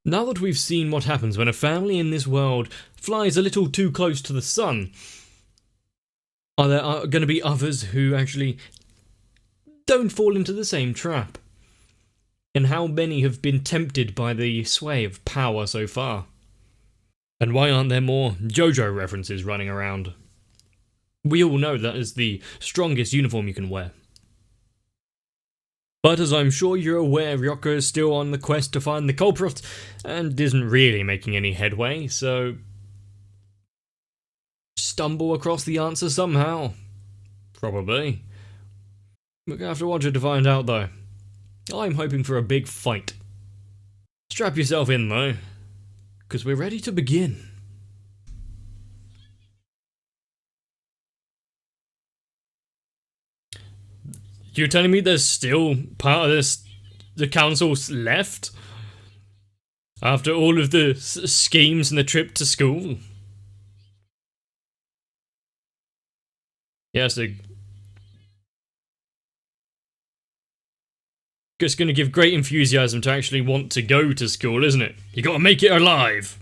Now that we've seen what happens when a family in this world flies a little too close to the sun, are there going to be others who actually don't fall into the same trap? And how many have been tempted by the sway of power so far? And why aren't there more JoJo references running around? We all know that is the strongest uniform you can wear. But as I'm sure you're aware, Ryoko is still on the quest to find the culprit and isn't really making any headway, so stumble across the answer somehow. Probably. We're gonna have to watch it to find out though. I'm hoping for a big fight. Strap yourself in though, because we're ready to begin. You're telling me there's still part of this, the council left? After all of the schemes and the trip to school? Yes, they're just gonna give great enthusiasm to actually want to go to school, isn't it? You gotta make it alive!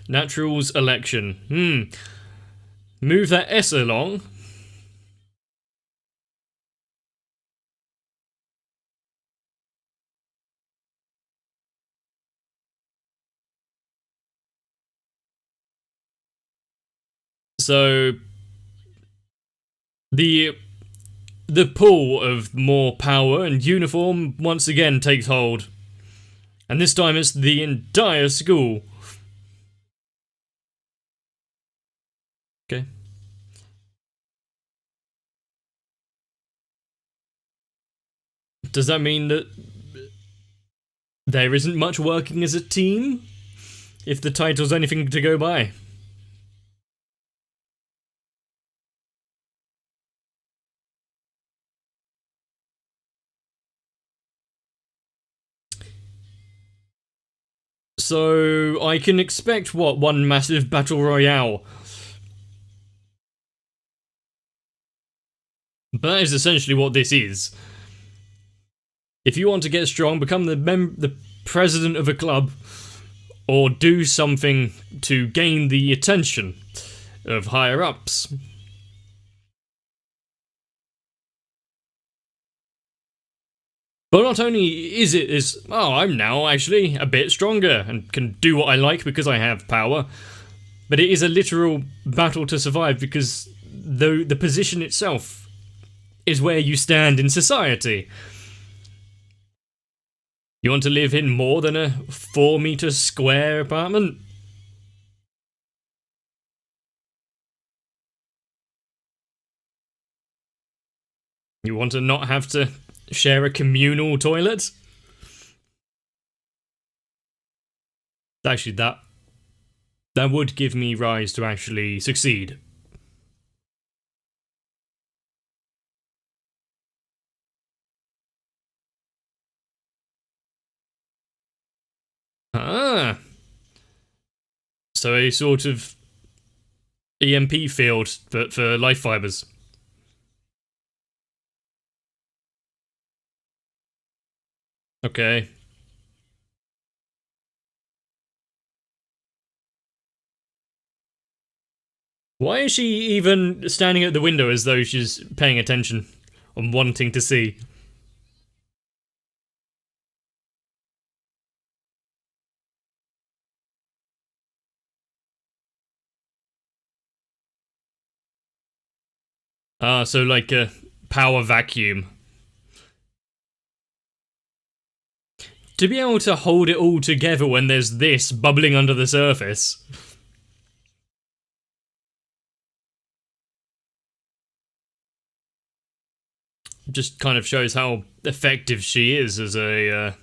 Naturals election. Move that S along. So the pull of more power and uniform once again takes hold. And this time it's the entire school. Okay. Does that mean that there isn't much working as a team? If the title's anything to go by. So I can expect what, one massive battle royale. But that is essentially what this is. If you want to get strong, become the president of a club, or do something to gain the attention of higher ups. But not only is it I'm now actually a bit stronger and can do what I like because I have power, but it is a literal battle to survive because the position itself is where you stand in society. You want to live in more than a 4-meter square apartment? You want to not have to share a communal toilet? Actually, that would give me rise to actually succeed. Ah. So a sort of EMP field, but for life fibers. Okay. Why is she even standing at the window as though she's paying attention and wanting to see? Ah, so like a power vacuum. To be able to hold it all together when there's this bubbling under the surface. Just kind of shows how effective she is as a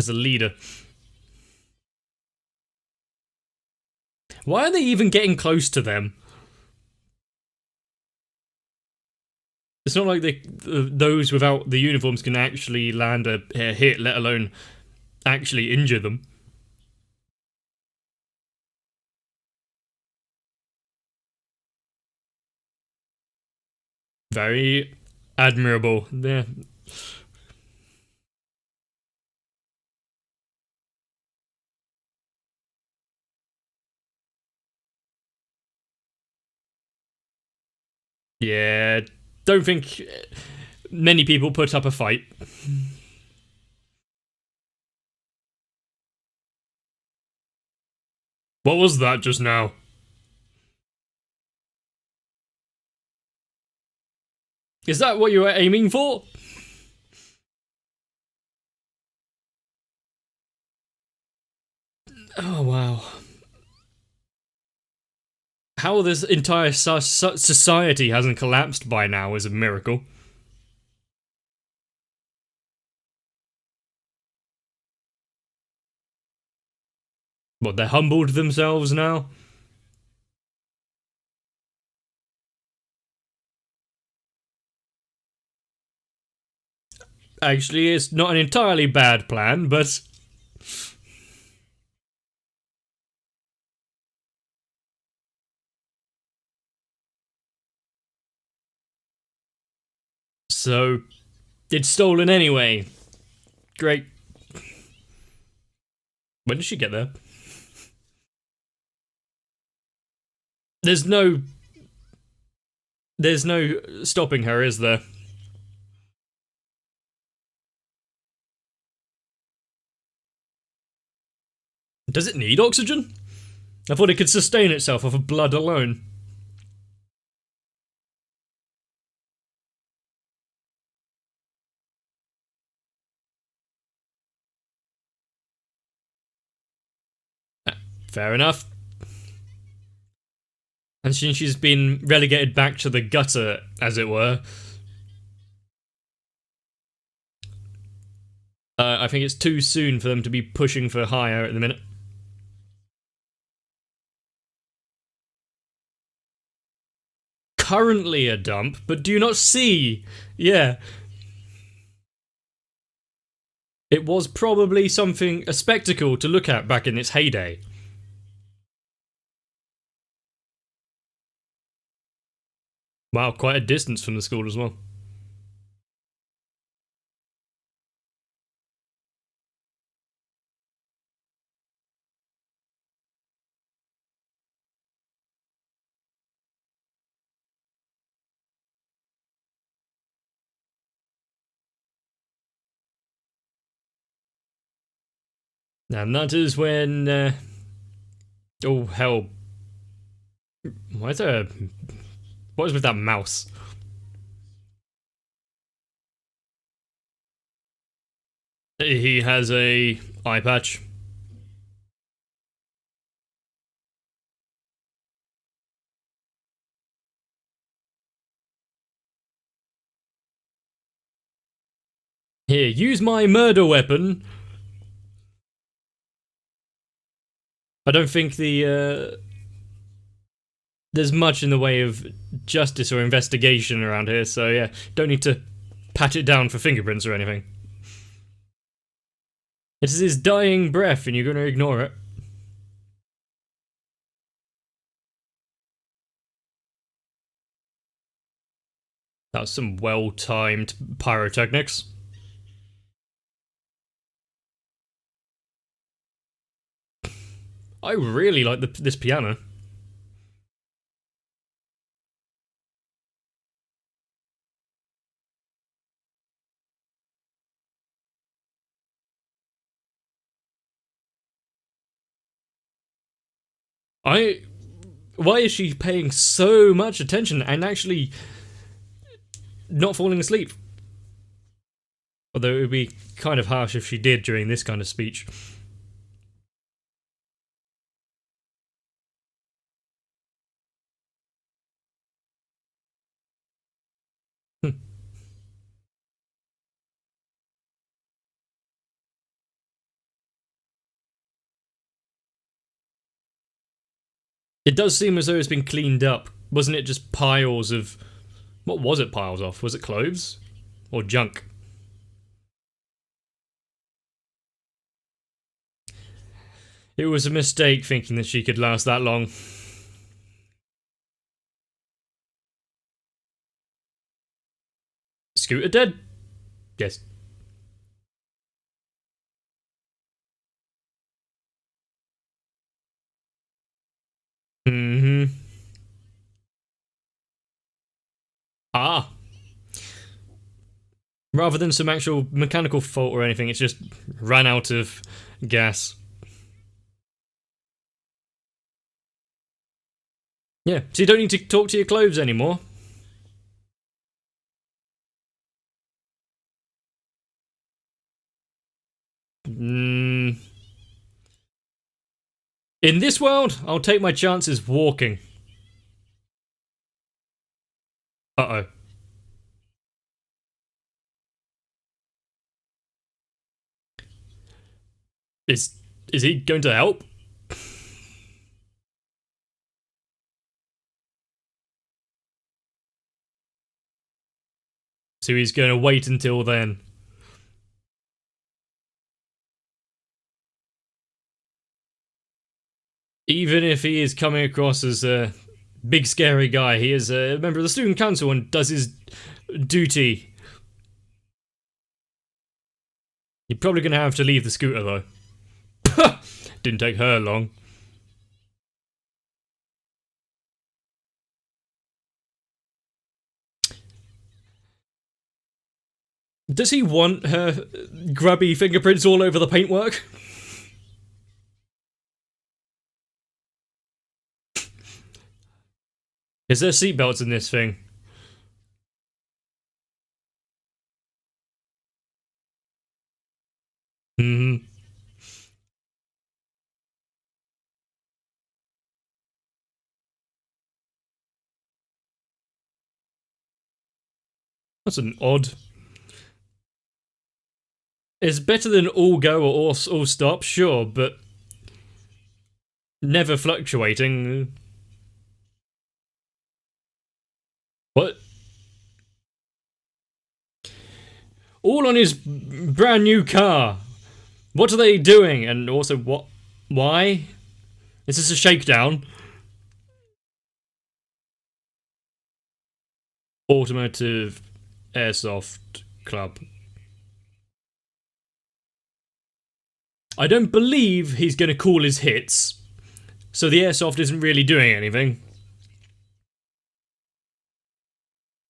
leader. Why are they even getting close to them? It's not like those without the uniforms can actually land a hit, let alone actually injure them. Very admirable. Yeah. Yeah. Don't think many people put up a fight. What was that just now? Is that what you were aiming for? Oh, wow. How this entire society hasn't collapsed by now is a miracle. What, they humbled themselves now? Actually, it's not an entirely bad plan, but... So, it's stolen anyway. Great. When did she get there? There's no... There's no stopping her, is there? Does it need oxygen? I thought it could sustain itself off of blood alone. Fair enough. And since she's been relegated back to the gutter, as it were, I think it's too soon for them to be pushing for higher at the minute. Currently a dump, but do you not see? Yeah. It was probably something, a spectacle to look at back in its heyday. Wow, quite a distance from the school as well. And that is when, oh hell. Why is there a... What is with that mouse? He has a eye patch. Here, use my murder weapon. I don't think there's much in the way of justice or investigation around here, so yeah, don't need to pat it down for fingerprints or anything. It is his dying breath, and you're going to ignore it. That was some well-timed pyrotechnics. I really like this piano. Why is she paying so much attention and actually not falling asleep? Although it would be kind of harsh if she did during this kind of speech. It does seem as though it's been cleaned up. Wasn't it just piles of... What was it piles of? Was it clothes? Or junk? It was a mistake thinking that she could last that long. Scooter dead? Yes. Mm-hmm. Ah. Rather than some actual mechanical fault or anything, it's just ran out of gas. Yeah, so you don't need to talk to your clothes anymore. Mm. In this world, I'll take my chances walking. Uh-oh. Is is he going to help? So he's going to wait until then. Even if he is coming across as a big scary guy, he is a member of the student council and does his duty. You're probably going to have to leave the scooter though. Didn't take her long. Does he want her grubby fingerprints all over the paintwork? Is there seatbelts in this thing? Hmm. That's an odd. It's better than all go or all stop, sure, but never fluctuating. What? All on his brand new car. What are they doing? And also, what? Why? Is this a shakedown? Automotive Airsoft Club. I don't believe he's going to call his hits, so the airsoft isn't really doing anything.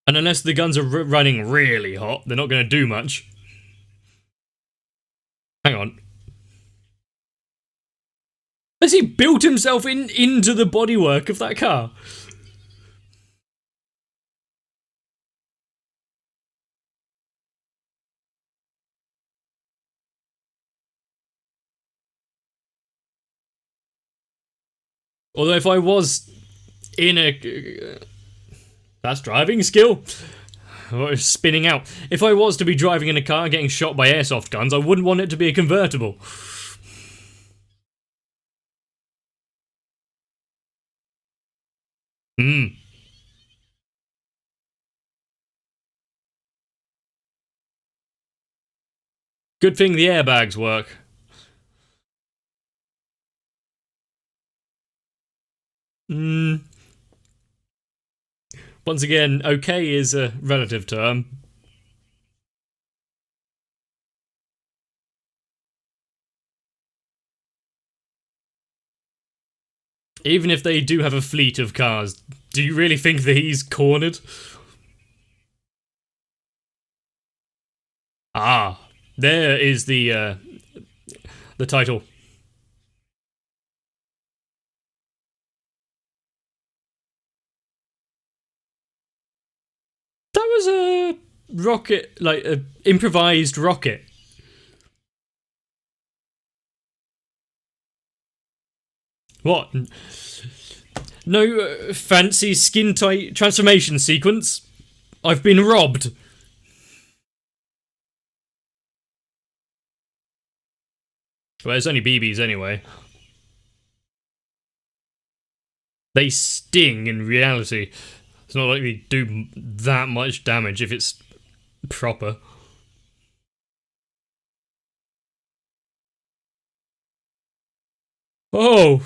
And unless the guns are running really hot, they're not going to do much. Hang on. Has he built himself into the bodywork of that car? Although if I was in a... That's driving skill. Spinning out. If I was to be driving in a car getting shot by airsoft guns, I wouldn't want it to be a convertible. Hmm. Good thing the airbags work. Hmm. Once again, okay is a relative term. Even if they do have a fleet of cars, do you really think that he's cornered? Ah, there is the title. That was a rocket, like a improvised rocket. What? No fancy skin tight transformation sequence? I've been robbed. Well, it's only BBs anyway. They sting in reality. It's not like they do that much damage if it's proper. Oh.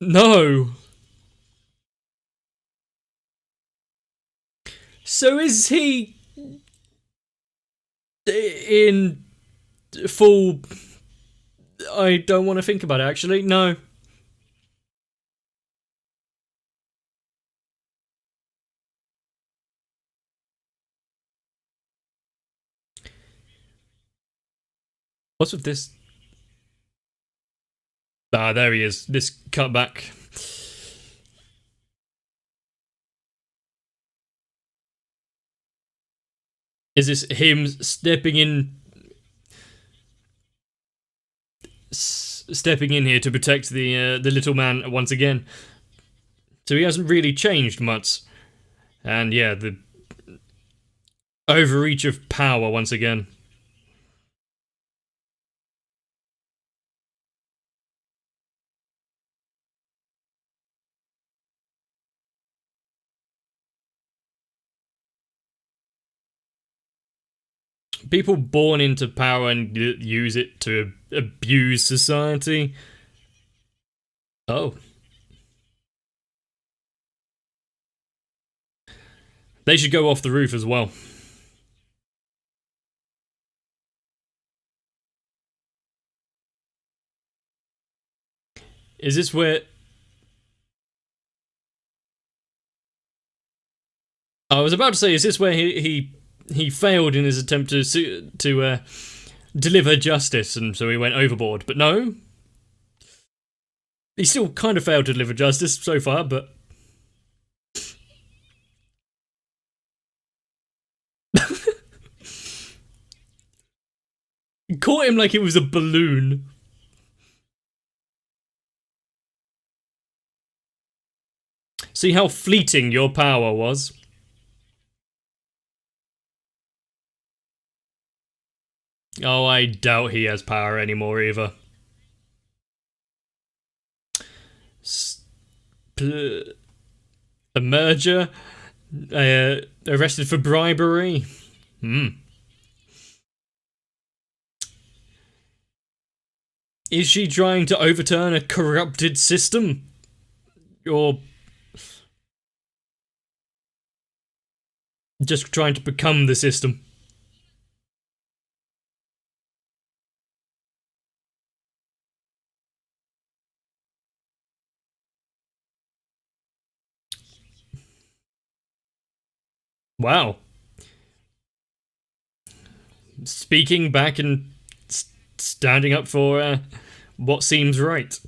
No. So is he in full... I don't want to think about it, actually. No. What's with this? Ah, there he is. This cutback. Is this him stepping in... stepping in here to protect the little man once again? So he hasn't really changed much. And yeah, the overreach of power once again. People born into power and use it to abuse society. Oh. They should go off the roof as well. Is this where... I was about to say, is this where he failed in his attempt to deliver justice, and so he went overboard? But no, he still kind of failed to deliver justice so far. But caught him like it was a balloon. See how fleeting your power was. Oh, I doubt he has power anymore either. A merger? Arrested for bribery? Is she trying to overturn a corrupted system? Or just trying to become the system? Wow. Speaking back and standing up for what seems right.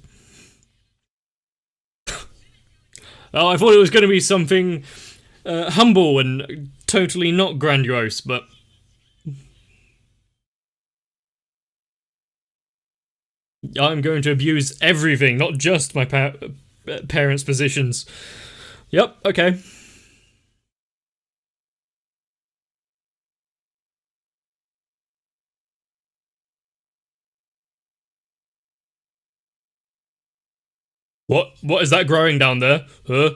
Oh, I thought it was going to be something humble and totally not grandiose, but... I'm going to abuse everything, not just my parents' positions. Yep, okay. What is that growing down there? Huh?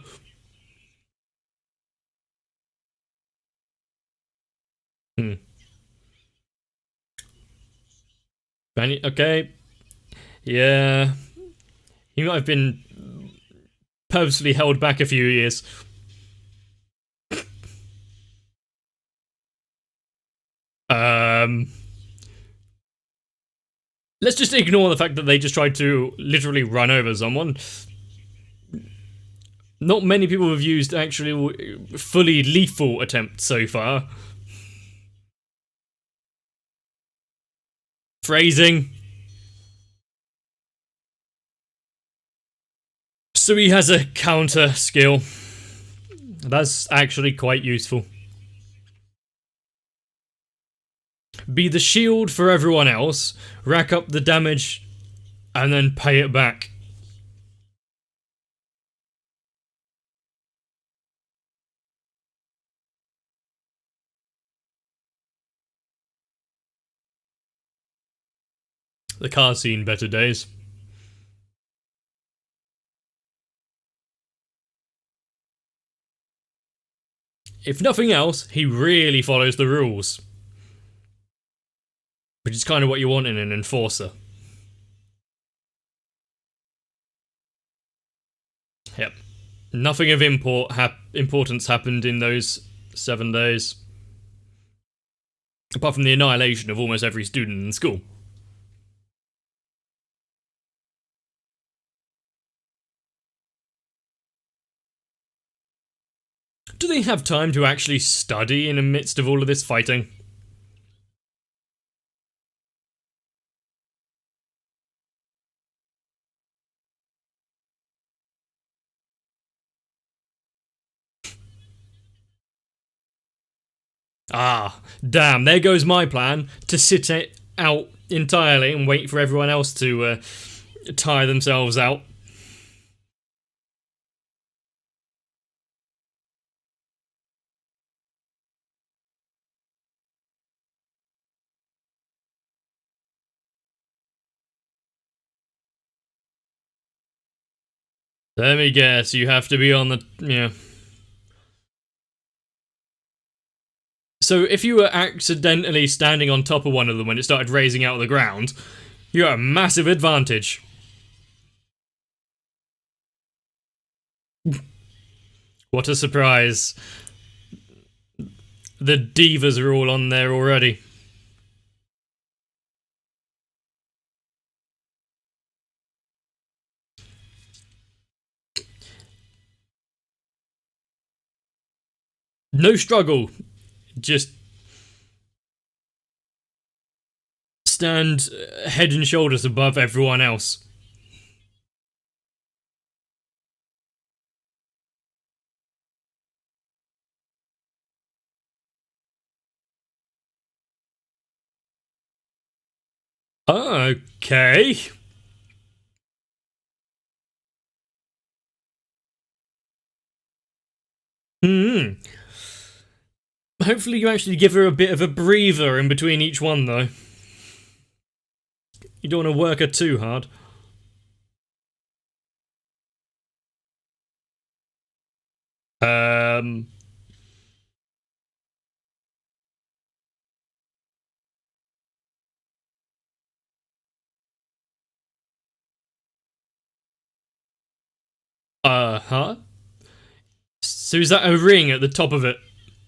Okay. Yeah. He might have been purposely held back a few years. Let's just ignore the fact that they just tried to literally run over someone. Not many people have used actually fully lethal attempts so far. Phrasing. So he has a counter skill. That's actually quite useful. Be the shield for everyone else, rack up the damage, and then pay it back. The car's seen better days. If nothing else, he really follows the rules. Which is kind of what you want in an enforcer. Yep. Nothing of importance happened in those 7 days. Apart from the annihilation of almost every student in school. Do they have time to actually study in the midst of all of this fighting? Ah, damn, there goes my plan to sit it out entirely and wait for everyone else to tire themselves out. Let me guess, you have to be on the... yeah. So if you were accidentally standing on top of one of them when it started raising out of the ground, you got a massive advantage. What a surprise. The divas are all on there already. No struggle. Just stand head and shoulders above everyone else. Okay. Hopefully you actually give her a bit of a breather in between each one, though. You don't want to work her too hard. Huh? So is that a ring at the top of it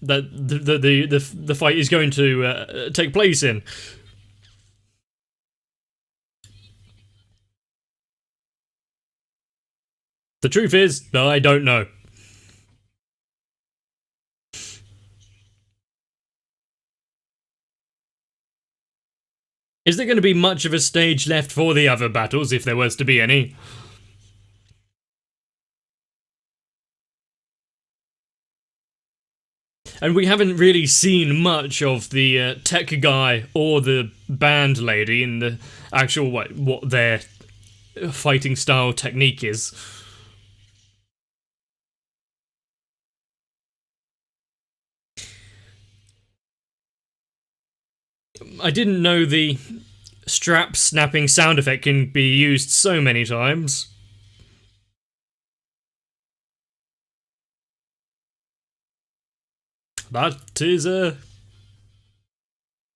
that the fight is going to take place in? The truth is, I don't know. Is there going to be much of a stage left for the other battles, if there was to be any? And we haven't really seen much of the tech guy or the band lady in the actual what their fighting style technique is. I didn't know the strap snapping sound effect can be used so many times. That is a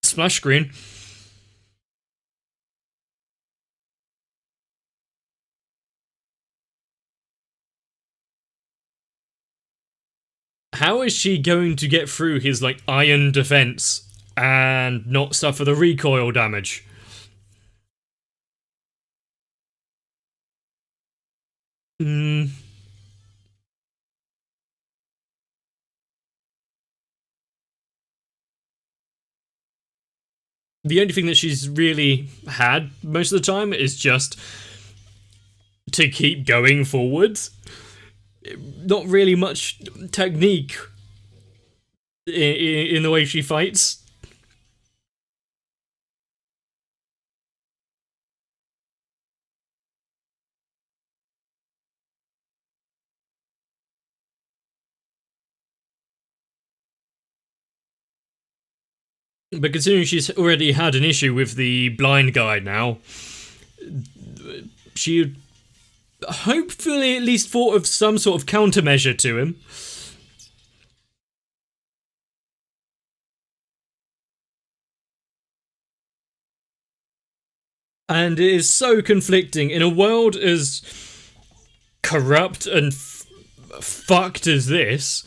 splash screen. How is she going to get through his iron defense and not suffer the recoil damage? The only thing that she's really had most of the time is just to keep going forwards. Not really much technique in the way she fights. But considering she's already had an issue with the blind guy now, she hopefully at least thought of some sort of countermeasure to him. And it is so conflicting in a world as corrupt and fucked as this.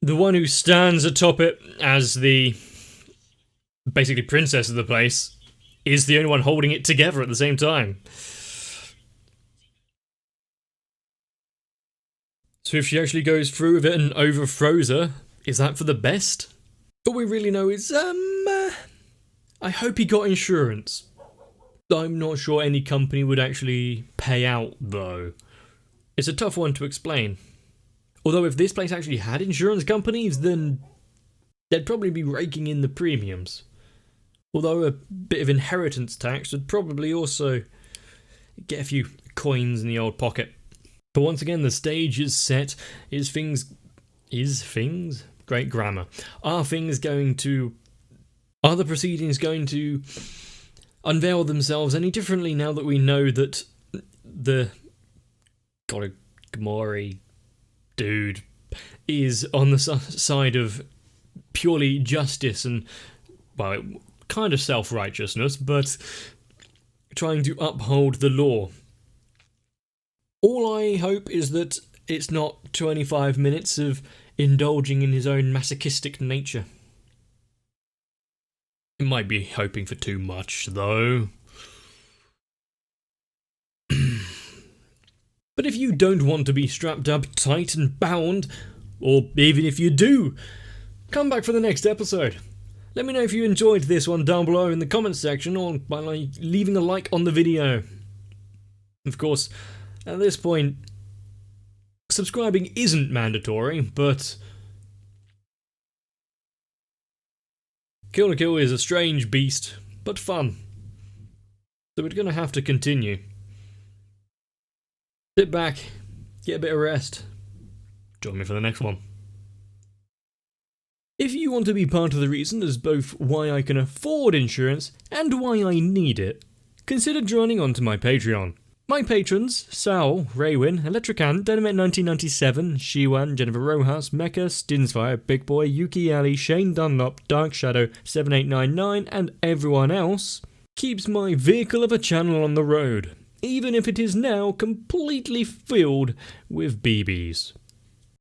the one who stands atop it as the basically princess of the place is the only one holding it together at the same time. So if she actually goes through with it and overthrows her, is that for the best? All we really know is, I hope he got insurance. I'm not sure any company would actually pay out, though. It's a tough one to explain. Although if this place actually had insurance companies, then they'd probably be raking in the premiums. Although a bit of inheritance tax would probably also get a few coins in the old pocket. But once again, the stage is set. Great grammar. Are the proceedings going to unveil themselves any differently now that we know that the Gamori dude is on the side of purely justice and, well, kind of self-righteousness, but trying to uphold the law? All I hope is that it's not 25 minutes of indulging in his own masochistic nature. It might be hoping for too much, though. But if you don't want to be strapped up tight and bound, or even if you do, come back for the next episode. Let me know if you enjoyed this one down below in the comments section, or by leaving a like on the video. Of course, at this point, subscribing isn't mandatory, but Kill la Kill is a strange beast, but fun. So we're going to have to continue. Sit back, get a bit of rest. Join me for the next one. If you want to be part of the reason as both why I can afford insurance and why I need it, consider joining onto my Patreon. My patrons: Sal, Raywin, Electrican, Dynamite1997, Shiwan, Jennifer Rojas, Mecha, Stinsfire, Big Boy, Yuki Ali, Shane Dunlop, Dark Shadow, 7899, and everyone else, keeps my vehicle of a channel on the road, even if it is now completely filled with BBs.